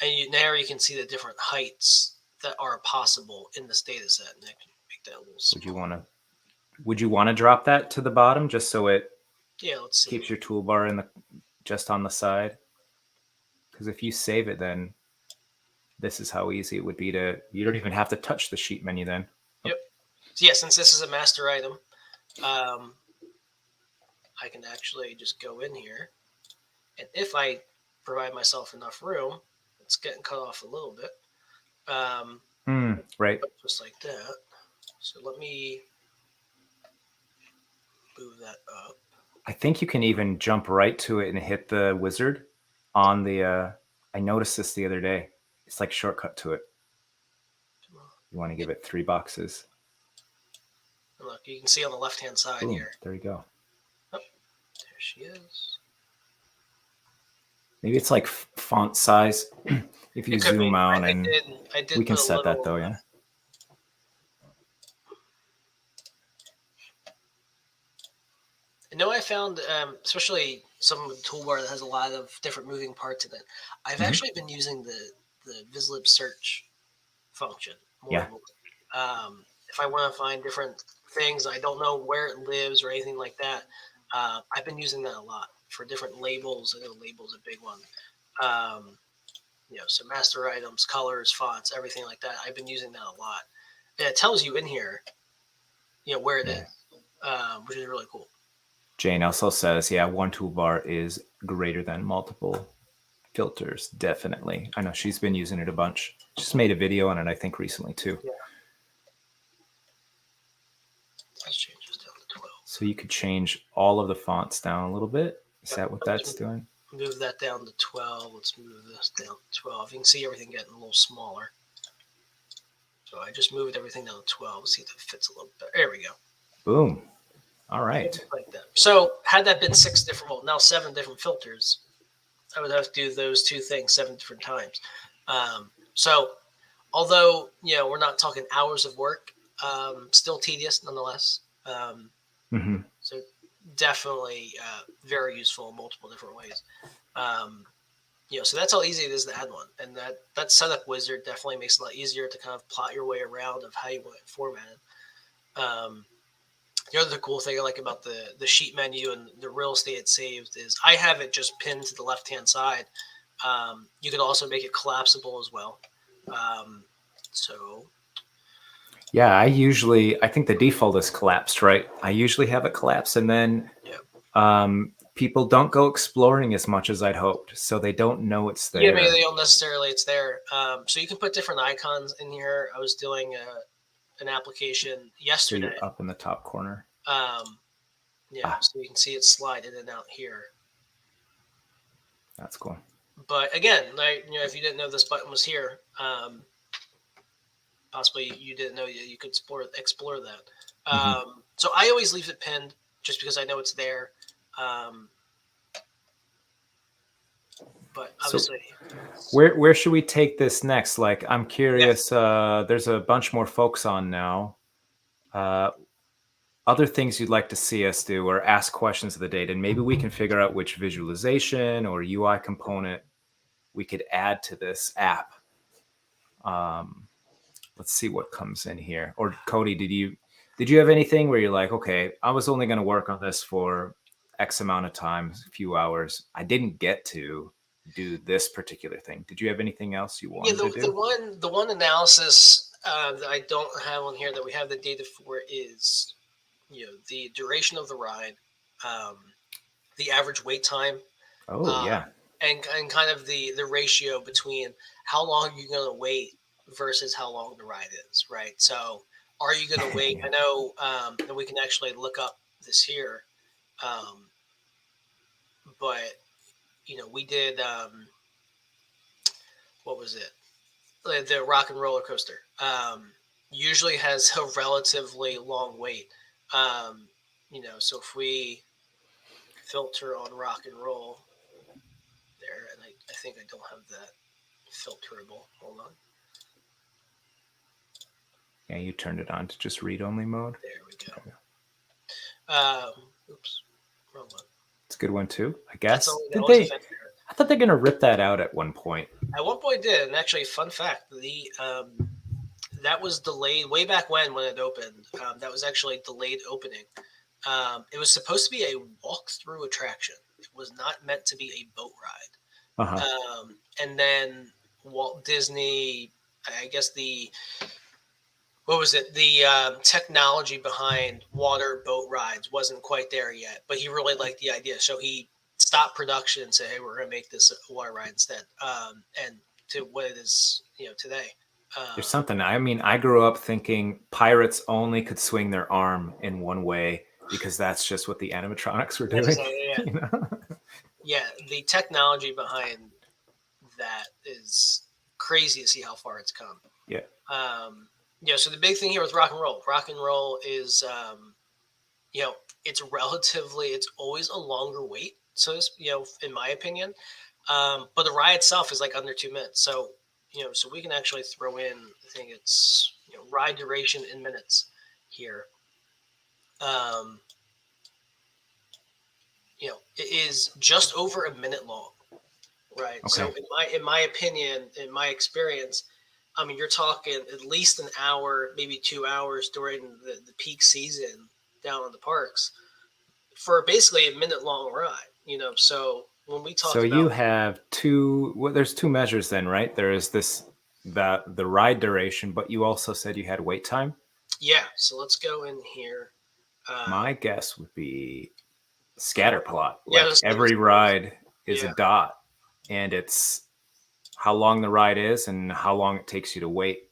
And there you can see the different heights that are possible in this data set. And I can make that a little smaller. Would you want to drop that to the bottom just so it let's see. keeps your toolbar just on the side? Because if you save it, then this is how easy it would be you don't even have to touch the sheet menu then. Yep. So since this is a master item, I can actually just go in here. And if I provide myself enough room, it's getting cut off a little bit. Right. Just like that. So let me move that up. I think you can even jump right to it and hit the wizard on the, I noticed this the other day. It's like shortcut to it. You want to give it 3 boxes. Look, you can see on the left-hand side here. There you go. Oh, there she is. Maybe it's like font size. If you zoom out, and I did we can set that though, yeah. I know I found, especially some toolbar that has a lot of different moving parts in it. I've actually been using the Vizlib search function more and more. If I want to find different things, I don't know where it lives or anything like that. I've been using that a lot for different labels. I know labels a big one. So master items, colors, fonts, everything like that. I've been using that a lot. And it tells you in here, where it is, which is really cool. Jane also says, one toolbar is greater than multiple filters. Definitely. I know she's been using it a bunch. Just made a video on it, I think, recently too. Yeah. Let's change this down to 12. So you could change all of the fonts down a little bit. Is that what that's doing? Move that down to 12. Let's move this down to 12. You can see everything getting a little smaller. So I just moved everything down to 12. Let's see if it fits a little better. There we go. Boom. All right. Like that. So had that been 7 different filters, I would have to do those 2 things 7 different times. So although, we're not talking hours of work, still tedious nonetheless. So definitely very useful in multiple different ways. So that's how easy it is to add one. And that setup wizard definitely makes it a lot easier to kind of plot your way around of how you want it formatted. The other cool thing I like about the sheet menu and the real estate it saved is I have it just pinned to the left-hand side. You can also make it collapsible as well. Yeah, I think the default is collapsed, right? I usually have it collapsed, and then people don't go exploring as much as I'd hoped, so they don't know it's there. Yeah, maybe they don't necessarily it's there. So you can put different icons in here. I was doing an application yesterday. So you're up in the top corner. So you can see it slide in and out here. That's cool. But again, if you didn't know this button was here, possibly you didn't know you could explore that. So I always leave it pinned just because I know it's there. But obviously, so where should we take this next? Like, I'm curious. There's a bunch more folks on now. other things you'd like to see us do or ask questions of the data, and maybe we can figure out which visualization or UI component we could add to this app. Let's see what comes in here. Or Cody, did you have anything where you're like, okay, I was only going to work on this for X amount of time, a few hours. I didn't get to do this particular thing. Did you have anything else you wanted to do? The one analysis that I don't have on here that we have the data for is, the duration of the ride, the average wait time, Oh, yeah. and kind of the ratio between how long you're going to wait versus how long the ride is, right? So are you going to wait? Yeah. I know that we can actually look up this here, but we did what was it? The Rock and Roller Coaster usually has a relatively long wait. So if we filter on Rock and Roll there, and I think I don't have that filterable. Hold on. Yeah, you turned it on to just read-only mode. There we go. Oops, wrong one. It's a good one too, I guess. I thought they're gonna rip that out at one point. At one point, did, and actually, fun fact: that was delayed way back when it opened. That was actually delayed opening. It was supposed to be a walk-through attraction. It was not meant to be a boat ride. Uh-huh. And then Walt Disney, I guess the technology behind water boat rides wasn't quite there yet, but he really liked the idea. So he stopped production and said, hey, we're going to make this a water ride instead. And to what it is, today. There's something. I mean, I grew up thinking pirates only could swing their arm in one way because that's just what the animatronics were doing. Yeah. Yeah, the technology behind that is crazy to see how far it's come. Yeah. So the big thing here with rock and roll is, it's always a longer wait. So, in my opinion, but the ride itself is like under 2 minutes. So, so we can actually throw in, I think it's, ride duration in minutes here. It is just over a minute long, right? Okay. So in my opinion, in my experience, I mean, you're talking at least an hour, maybe 2 hours during the peak season down in the parks for basically a minute long ride, so when we talk about... you have there's two measures then, right? There is the ride duration, but you also said you had wait time. Yeah. So let's go in here. My guess would be scatter plot. Like every ride is a dot, and it's how long the ride is and how long it takes you to wait.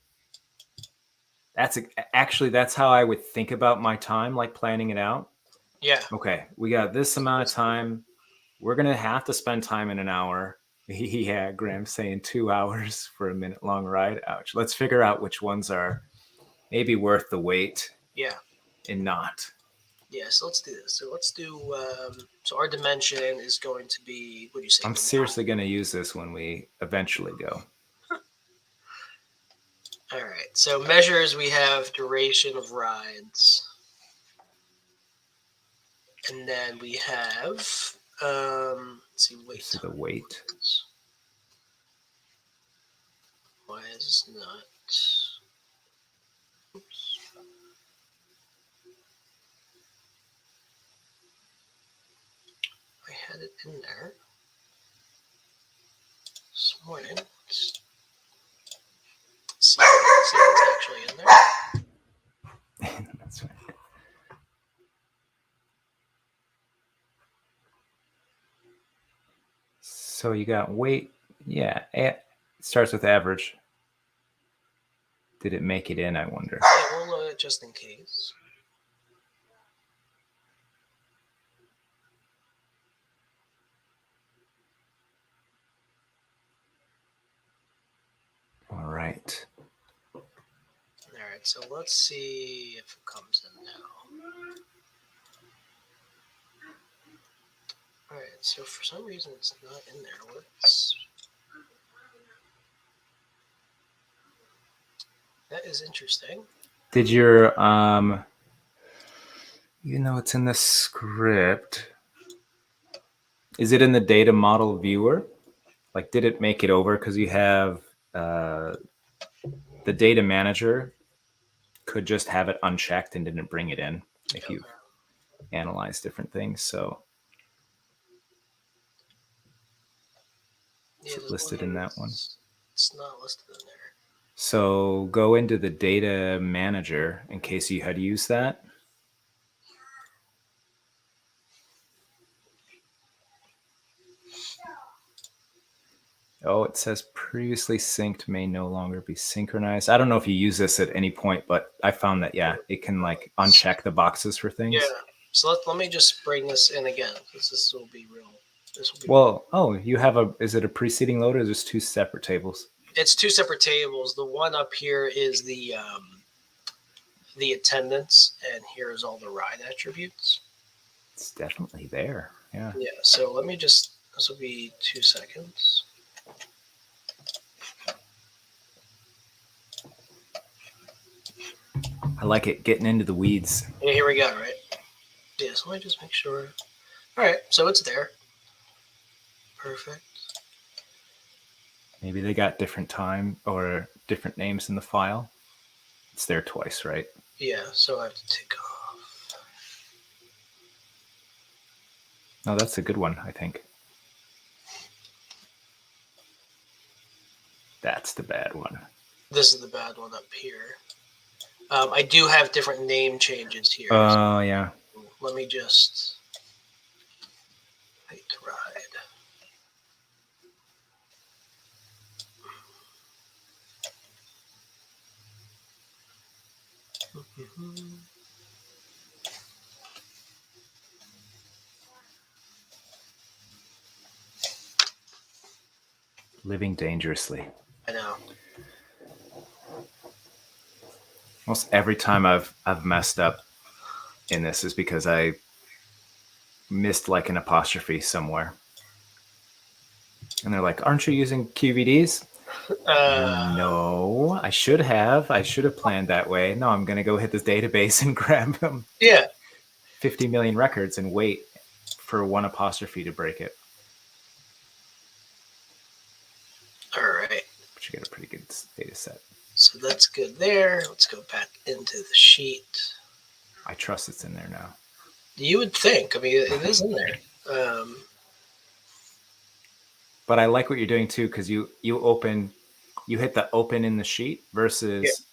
That's how I would think about my time, like planning it out. Yeah. Okay, we got this amount of time. We're going to have to spend time in an hour. Yeah, Graham's saying 2 hours for a minute long ride. Ouch. Let's figure out which ones are maybe worth the wait. Yeah. And not. Yeah, so let's do this. So let's do, so our dimension is going to be, what do you say? I'm seriously going to use this when we eventually go. All right. So measures, we have duration of rides. And then we have, let's see, wait. This is the wait. Why is this not? Oops. I had it in there this morning. Let's see if it's actually in there. That's right. So you got weight. Yeah, it starts with average. Did it make it in, I wonder? Yeah, we'll load it just in case. All right. All right, so let's see if it comes in now. All right, so for some reason it's not in there. That is interesting. Did your Even though it's in the script, is it in the data model viewer? Like, did it make it over? Because you have the data manager could just have it unchecked and didn't bring it in if you analyze different things. So Yeah, it's listed in that one. It's not listed in there. So go into the data manager in case you had used that. Oh, it says previously synced may no longer be synchronized. I don't know if you use this at any point, but I found that, yeah, it can like uncheck the boxes for things. Yeah. So let me just bring this in again, because this will be real. Well, oh, you have is it a preceding load or is this two separate tables? It's two separate tables. The one up here is the attendance, and here is all the ride attributes. It's definitely there. Yeah. Yeah. So let me just. This will be 2 seconds. I like it getting into the weeds. And here we go. Right. Yeah. So let me just make sure. All right. So it's there. Perfect. Maybe they got different time or different names in the file. It's there twice, right? Yeah. So I have to take off. No, that's a good one, I think. That's the bad one. This is the bad one up here. I do have different name changes here. Oh, yeah. Let me just wait to ride. Living dangerously. I know. Almost every time I've messed up in this is because I missed like an apostrophe somewhere. And they're like, aren't you using QVDs? No, I should have. I should have planned that way. No, I'm going to go hit this database and grab them. Yeah. 50 million records and wait for one apostrophe to break it. All right. But you get a pretty good data set. So that's good there. Let's go back into the sheet. I trust it's in there now. You would think. I mean, it is in there. But I like what you're doing too, because you hit the open in the sheet versus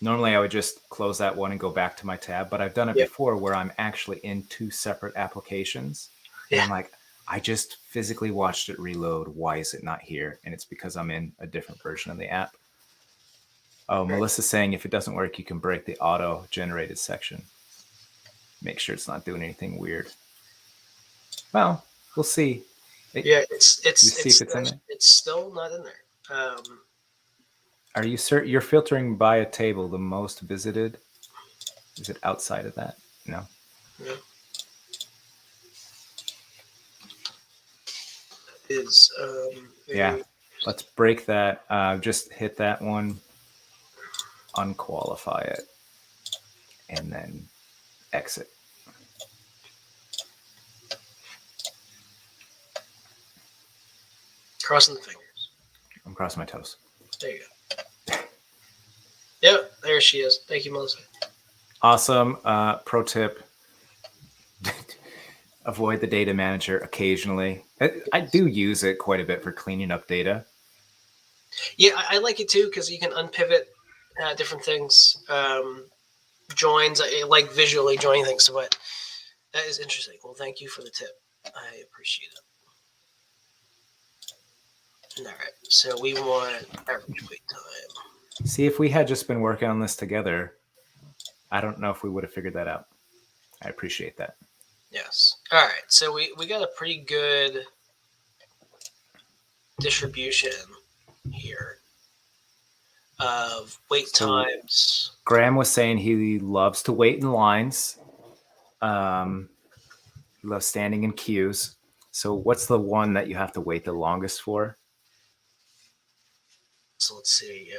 normally I would just close that one and go back to my tab. But I've done it before where I'm actually in two separate applications. And I'm like, I just physically watched it reload. Why is it not here? And it's because I'm in a different version of the app. Oh, Melissa's saying if it doesn't work, you can break the auto-generated section. Make sure it's not doing anything weird. Well, we'll see. It's still not in there. Are you certain you're filtering by a table, the most visited? Is it outside of that? No. No. Is yeah. Let's break that. Just hit that one, unqualify it, and then exit. Crossing the fingers. I'm crossing my toes. There you go. Yep, there she is. Thank you, Melissa. Awesome. Pro tip. Avoid the data manager occasionally. I do use it quite a bit for cleaning up data. Yeah, I like it too because you can unpivot different things. Joins, I like visually joining things. So what? That is interesting. Well, thank you for the tip. I appreciate it. All right, so we want average wait time. See, if we had just been working on this together, I don't know if we would have figured that out. I appreciate that. Yes. All right, so we got a pretty good distribution here of wait times. Graham was saying he loves to wait in lines. He loves standing in queues. So what's the one that you have to wait the longest for? So let's see.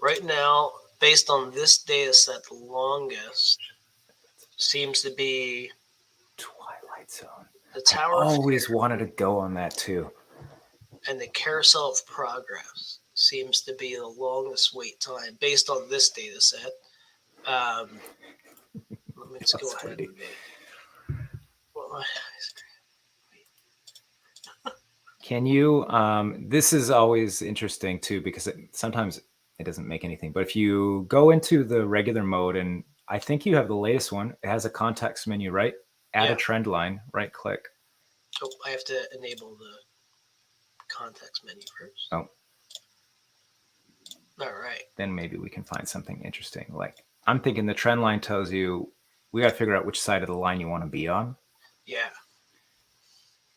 Right now, based on this data set, the longest seems to be Twilight Zone. the I Tower of always Fear, wanted to go on that too. and the Carousel of Progress seems to be the longest wait time based on this data set. Let me just go That's ahead funny. and well, Can you? This is always interesting too because sometimes it doesn't make anything. But if you go into the regular mode, and I think you have the latest one, it has a context menu, right? Add a trend line, right click. oh, I have to enable the context menu first. Oh, all right. Then maybe we can find something interesting. Like I'm thinking the trend line tells you we got to figure out which side of the line you want to be on. Yeah.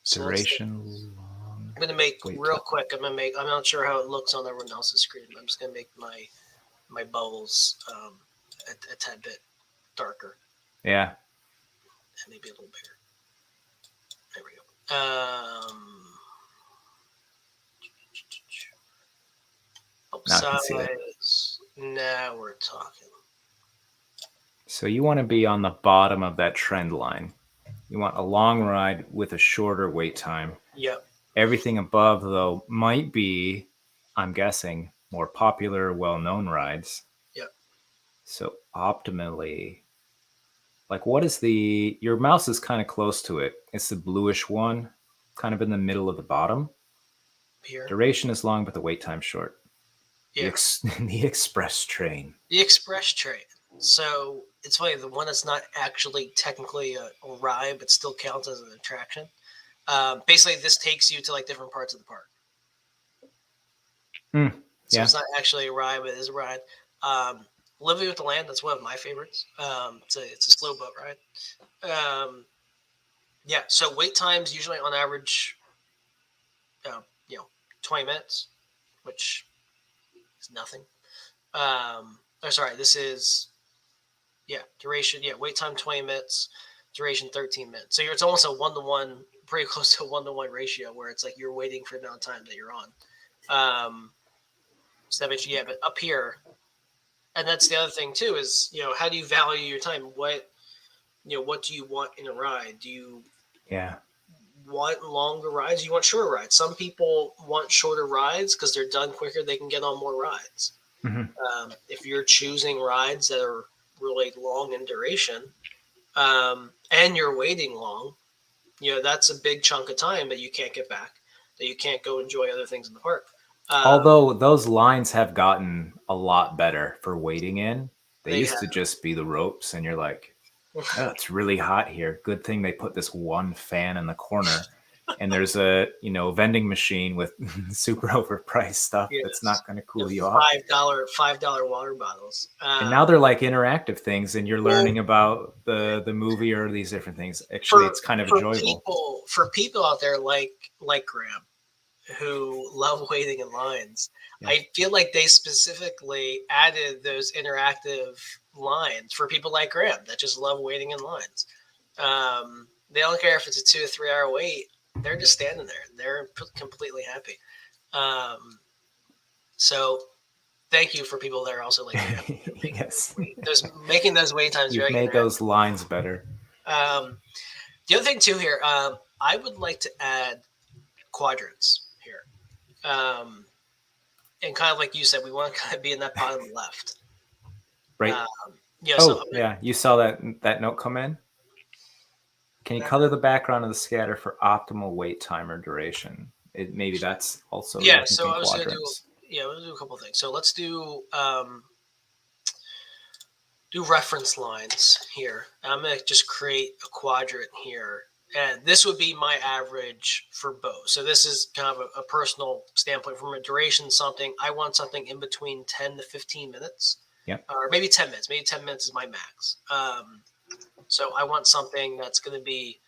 So Duration. I'm gonna make real quick. I'm not sure how it looks on everyone else's screen. But I'm just gonna make my bubbles a tad bit darker. Yeah. And maybe a little bigger. There we go. Size. Now we're talking. So you want to be on the bottom of that trend line. You want a long ride with a shorter wait time. Yep. Everything above, though, might be, I'm guessing, more popular, well-known rides. Yep. So optimally, like what is your mouse is kind of close to it. It's the bluish one, kind of in the middle of the bottom. Here. Duration is long, but the wait time short. Yeah. The express train. The express train. So it's funny, the one that's not actually technically a ride, but still counts as an attraction. Basically, this takes you to like different parts of the park. So it's not actually a ride, but it is a ride. Living with the Land, that's one of my favorites. It's a slow boat ride. Yeah, so wait times usually on average, 20 minutes, which is nothing. This is, duration, wait time 20 minutes, duration 13 minutes. So it's almost a 1-to-1, pretty close to a 1-to-1 ratio where it's like you're waiting for the amount of time that you're on. So that makes but up here, and that's the other thing too is, how do you value your time? What do you want in a ride? Do you want longer rides? You want shorter rides? Some people want shorter rides because they're done quicker. They can get on more rides. Mm-hmm. If you're choosing rides that are really long in duration, and you're waiting long, that's a big chunk of time that you can't get back, that you can't go enjoy other things in the park. Although those lines have gotten a lot better for waiting in. They used to just be the ropes, and you're like, oh, it's really hot here. Good thing they put this one fan in the corner. And there's a vending machine with super overpriced stuff that's not going to cool you off. $5 water bottles. And now they're like interactive things, and you're learning about the movie or these different things. Actually, it's kind of enjoyable. For people out there like Graham, who love waiting in lines, I feel like they specifically added those interactive lines for people like Graham that just love waiting in lines. They don't care if it's a 2 or 3 hour wait. They're just standing there. They're completely happy. So thank you for people that are also like yes, making those wait times. You've made those lines better. The other thing too here, I would like to add quadrants here, and kind of like you said, we want to kind of be in that bottom left, right? You saw that note come in. Can you color the background of the scatter for optimal wait time or duration? Maybe that's also So I was going to do we'll do a couple of things. So let's do reference lines here. I'm going to just create a quadrant here, and this would be my average for both. So this is kind of a personal standpoint from a duration. I want something in between 10 to 15 minutes. Or maybe 10 minutes. Maybe 10 minutes is my max. So I want something that's going to be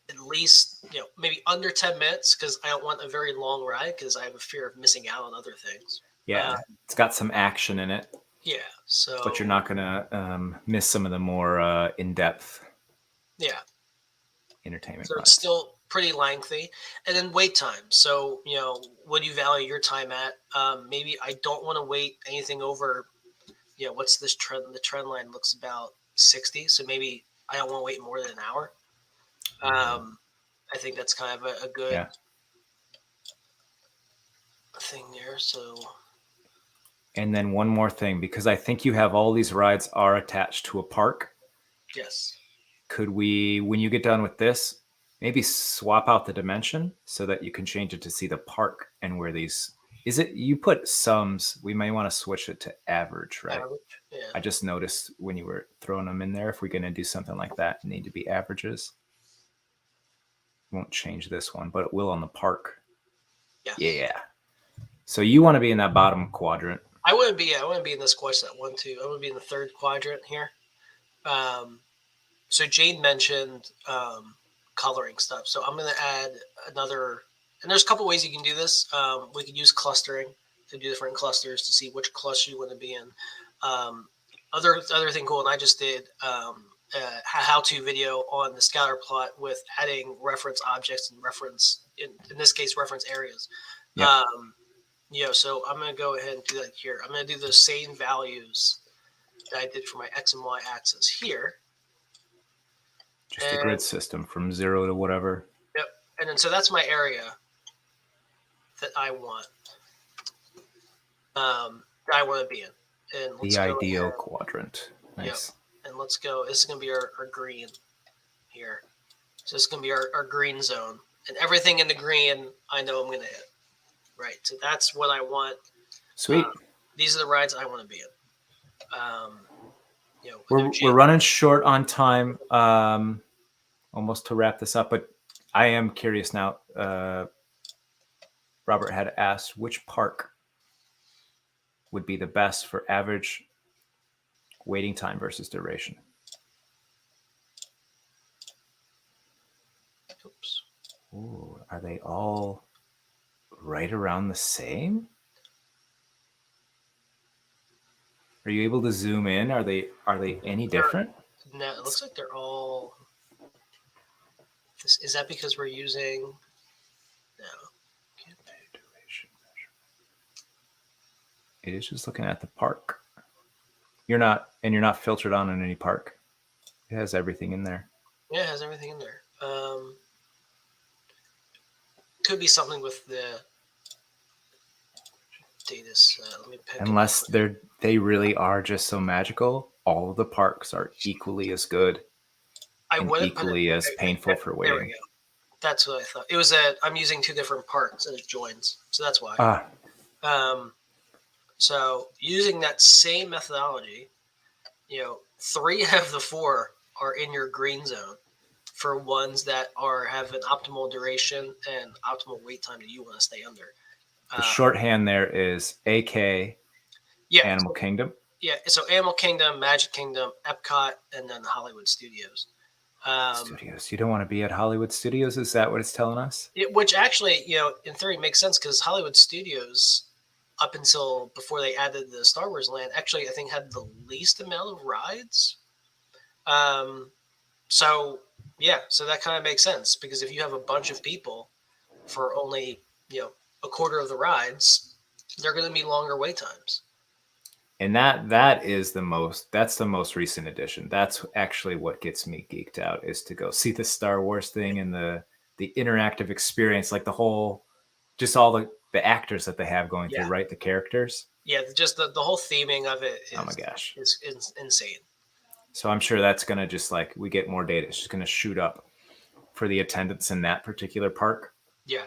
at least, maybe under 10 minutes, because I don't want a very long ride because I have a fear of missing out on other things. Yeah, it's got some action in it. Yeah, so... But you're not going to miss some of the more in-depth entertainment rides. It's still pretty lengthy. And then wait time. So, what do you value your time at? Maybe I don't want to wait anything over, what's this trend? The trend line looks about 60, so maybe I don't want to wait more than an hour. I think that's kind of a good thing there. So, and then one more thing, because I think you have all these rides are attached to a park. yes. Could we, when you get done with this, maybe swap out the dimension so that you can change it to see the park and where these, is it, you put sums, we may want to switch it to average, right? Average, yeah. I just noticed when you were throwing them in there, if we're going to do something like that, need to be averages. Won't change this one, but it will on the park. Yes. Yeah. So you want to be in that bottom quadrant. I wouldn't be in this quadrant 1, 2. I would be in the third quadrant here. So Jane mentioned coloring stuff. So I'm going to add another, and there's a couple ways you can do this. We could use clustering to do different clusters to see which cluster you want to be in. Other thing cool, and I just did a how-to video on the scatter plot with adding reference objects and reference, in this case, reference areas. Yep. So I'm going to go ahead and do that here. I'm going to do the same values that I did for my X and Y axis here. Just a grid system from 0 to whatever. Yep. And then so that's my area that I want. That I want to be in. And let's the go ideal ahead. Quadrant. Nice. Yep. And let's go. This is going to be our green here. So this is going to be our green zone. And everything in the green, I know I'm going to hit. Right. So that's what I want. Sweet. These are the rides I want to be in. We're running short on time, almost to wrap this up, but I am curious now. Robert had asked which park would be the best for average waiting time versus duration. Oops. Ooh, are they all right around the same? Are you able to zoom in? Are they any different? No, it looks like they're all. Is that because we're using? No. It is just looking at the park. You're not filtered on in any park. It has everything in there. Yeah, it has everything in there. Could be something with the data set. Let me pick. Unless they really are just so magical, all of the parks are equally as good. And equally as painful for waiting. There we go. That's what I thought. It was I'm using two different parts and it joins, so that's why. So using that same methodology, 3 of the 4 are in your green zone for ones that have an optimal duration and optimal wait time that you want to stay under. The shorthand there is AK, Animal Kingdom. Yeah, so Animal Kingdom, Magic Kingdom, Epcot, and then the Hollywood Studios. Studios. You don't want to be at Hollywood Studios? Is that what it's telling us? Which actually, in theory makes sense because Hollywood Studios, up until before they added the Star Wars land, actually I think had the least amount of rides. So that kind of makes sense because if you have a bunch of people for only a quarter of the rides, they're going to be longer wait times. And that's the most recent addition. That's actually what gets me geeked out, is to go see the Star Wars thing and the interactive experience, like the whole, just all the actors that they have going through, right? The characters. Yeah, just the whole theming of it is, oh my gosh, is insane. So I'm sure that's going to just we get more data. It's just going to shoot up for the attendance in that particular park. Yeah.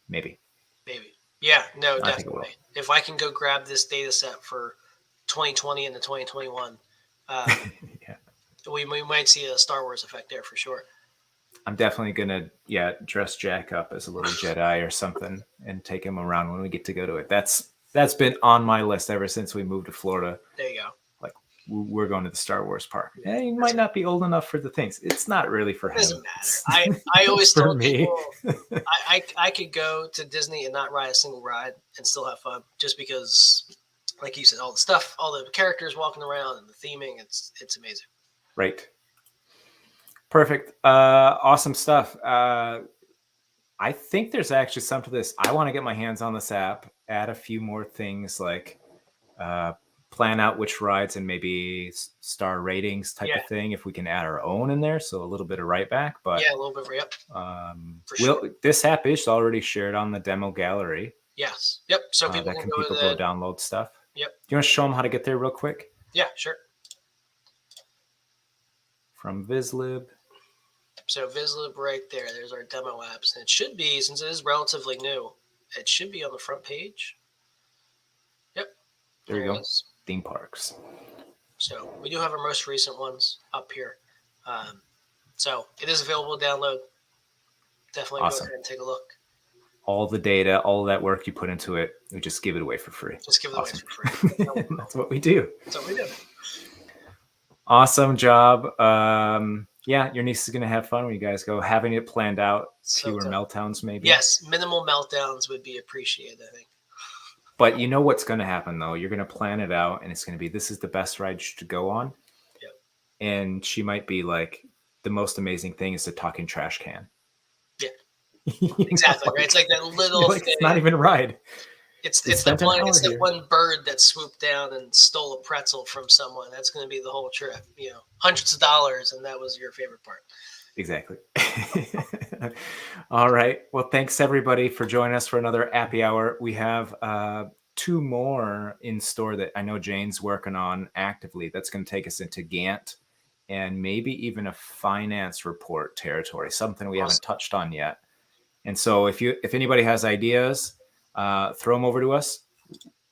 Maybe. Yeah, no, definitely. If I can go grab this data set for 2020 and the 2021, we might see a Star Wars effect there for sure. I'm definitely going to, dress Jack up as a little Jedi or something and take him around when we get to go to it. That's been on my list ever since we moved to Florida. There you go. We're going to the Star Wars park. He might not be old enough for the things. It's not really for him. It doesn't matter. I always told me. People I could go to Disney and not ride a single ride and still have fun, just because, like you said, all the stuff, all the characters walking around and the theming, it's amazing. Right. Perfect. Awesome stuff. I think there's actually some to this. I want to get my hands on this app, add a few more things like plan out which rides and maybe star ratings type of thing. If we can add our own in there, so a little bit of write back. But yeah, a little bit. Yep. For sure. This app is already shared on the demo gallery. Yes. Yep. So people can go download stuff. Yep. Do you want to show them how to get there real quick? Yeah, sure. From Vizlib. So Vizlib right there. There's our demo apps. And it should be, since it is relatively new, it should be on the front page. Yep. There you go. Theme parks. So we do have our most recent ones up here. So it is available to download. Definitely awesome. Go ahead and take a look. All the data, all that work you put into it, we just give it away for free. Just give it away for free. That's what we do. That's what we do. Awesome job. Yeah, your niece is going to have fun when you guys go. Having it planned out, fewer meltdowns maybe. Yes, minimal meltdowns would be appreciated, I think. But you know what's going to happen, though. You're going to plan it out, and it's going to be, this is the best ride to go on. Yep. And she might be like, the most amazing thing is the talking trash can. Yeah. Exactly, right? It's like that little thing. It's not even a ride. It's that one bird that swooped down and stole a pretzel from someone. That's going to be the whole trip. You know, hundreds of dollars, and that was your favorite part. Exactly. All right. Well, thanks everybody for joining us for another Appy Hour. We have 2 more in store that I know Jane's working on actively. That's going to take us into Gantt and maybe even a finance report territory, something we haven't touched on yet. And so if anybody has ideas, throw them over to us.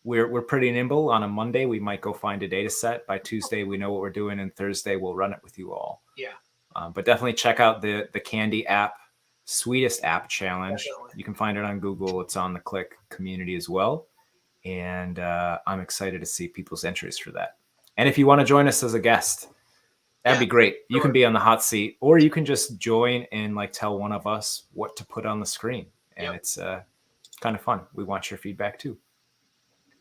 We're pretty nimble. On a Monday, we might go find a data set. By Tuesday, we know what we're doing, and Thursday, we'll run it with you all. Yeah. But definitely check out the Candy app, Sweetest App Challenge. Definitely. You can find it on Google. It's on the Click community as well. And I'm excited to see people's entries for that. And if you want to join us as a guest, that'd be great. You can be on the hot seat, or you can just join and like tell one of us what to put on the screen. And it's kind of fun. We want your feedback too.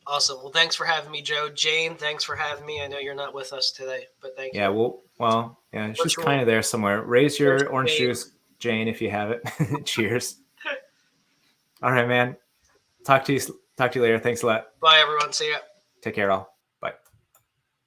Awesome. Well, thanks for having me, Joe. Jane, thanks for having me. I know you're not with us today, but thank you. Yeah, well, yeah, she's kind of there somewhere. Raise your orange juice, Jane, if you have it. Cheers. All right, man. Talk to you later. Thanks a lot. Bye, everyone. See ya. Take care, all.